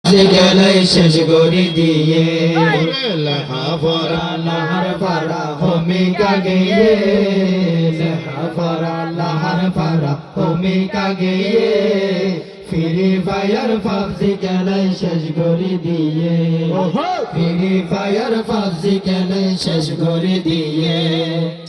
গেলাই শেষ গরি দিয়ে লেখাপড়া লাহার পারা ভূমিকা গিয়ে লেখাপড়া লাহার পারা ভূমিকা গিয়ে ফ্রি ফায়ার পাবজি গেলাই শেষ গরি দিয়ে ফ্রি ফায়ার পাবজি গেলাই শেষ গরি দিয়ে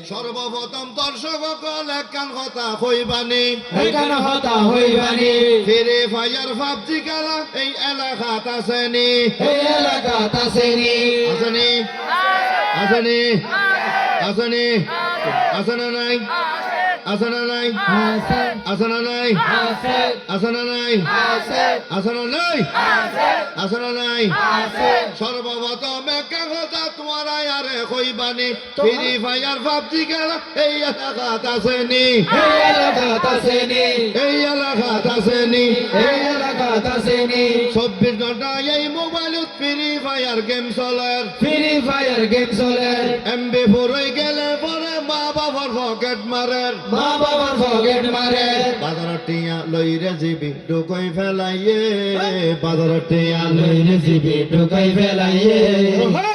সর্বপ্রথম দর্শক সকল একখান কথা হইবানি এখান হতা হইবানি ফ্রি ফায়ার পাবজি খেলা এই এলাকাত আসেনি এই এলাকাত আসেনি আসেনি আসেনি আসেনি আসেনা নাই আসেনা নাই আসেনা নাই আসেনা নাই আসেনা নাই আসেনা নাই সর্বপ্রথম একখান কথা তোমার আরে হইবানি ফ্রি ফায়ার পাবজি খেলা এই এলাকাত আসেনি এই এলাকাত আসেনি এই এলাকাত আসেনি এই এলাকাত আসেনি 24 ঘন্টা এই মোবাইলত ফ্রি ফায়ার গেম চলে ফ্রি ফায়ার গেম চলে এমবি ফুরই গেলে পরে মা বাবার পকেট মারে মা বাবার পকেট মারে বাজার টিয়া লইরে জিবি ঢুকই ফেলাইয়ে বাজার টিয়া লইরে জিবি ঢুকাই ফেলাইয়ে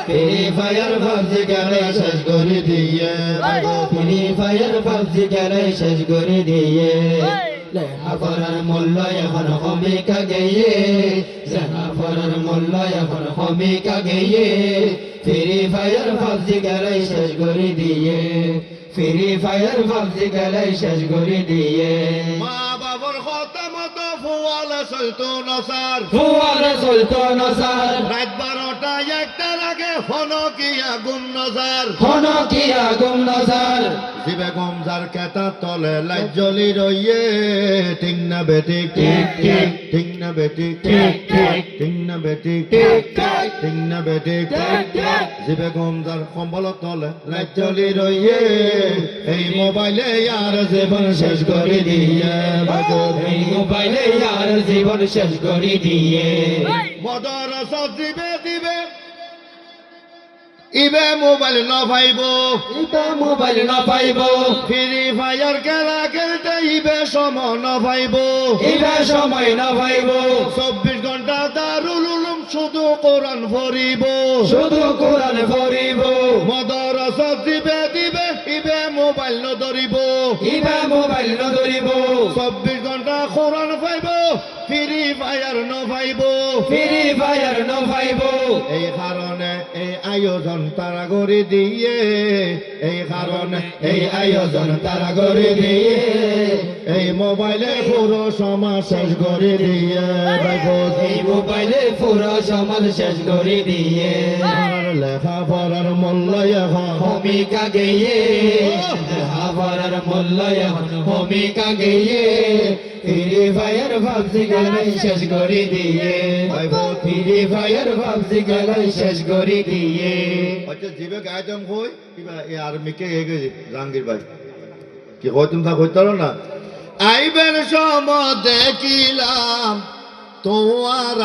ফ্রি ফায়ার পাবজি গেলে শেষ করে দিয়ে ফ্রি ফায়ার পাবজি গেলে শেষ করে দিয়ে লেখাপড়ার মূল্য এখন ভূমিকা গিয়ে লেখাপড়ার মূল্য এখন ভূমিকা গিয়ে ফ্রি ফায়ার পাবজি গেলে শেষ করে দিয়ে ফ্রি ফায়ার পাবজি গেলে শেষ করে দিয়ে মা বাবার কথা মতো ফুয়ালে চলতো নসার ফুয়ারে চলতো নসার রাত 12টা 1টার আগে ফনকিয়া গুম নজার হনকিয়া গুম নসার জিবে গম যার কেতা তলে লাইট জ্বলি রইয়ে টিং না বেটি টিক টিক টিং না বেটি টিক টিক টিং না বেটি টিক টিক টিং না বেটি টিক টিক জিবে গম যার কম্বল তলে লাইট জ্বলি রইয়ে এই মোবাইলে আর জীবন শেষ করে দিয়ে এই মোবাইলে আর জীবন শেষ করে দিয়ে মদর দিবে দিবে ইবে মোবাইল ন পাইব এটা মোবাইল না পাইব ফ্রি ফায়ার খেলা খেলতে ইবে সম ন পাইব এটা সময় না পাইব 24 ঘন্টা দারুল উলুম শুধু কোরআন পড়িব শুধু কোরআন পড়িব মদর দিবে দিবে ইবে মোবাইল ন ধরিব ইবা মোবাইল না ধরিব 24 ঘন্টা কোরআন পাইব ফ্রি ফায়ার ন পাইব ফ্রি ফায়ার না পাইব এই কারণে এই আয়োজন তারা করে দিয়ে এই কারণে এই আয়োজন তারা করে দিয়ে এই মোবাইলে পুরো সমাজ শেষ করে দিয়ে এই মোবাইলে পুরো সমাজ শেষ করে দিয়ে লেখা পড়ার মূল্য এখন ভূমিকা গিয়ে লেখাপড়ার মূল্য এখন ভূমিকা গিয়ে ফ্রি ফায়ার পাবজি গেলে শেষ করে দিয়ে ফ্রি ফায়ার পাবজি গেলে শেষ করে দিয়ে আচ্ছা জিবে গাইতাম কই কিবা এই আর্মিকে গেছে জাহাঙ্গীর ভাই কি কই তুমি তা কইতার না আইবেন সম দেখিলাম তোমার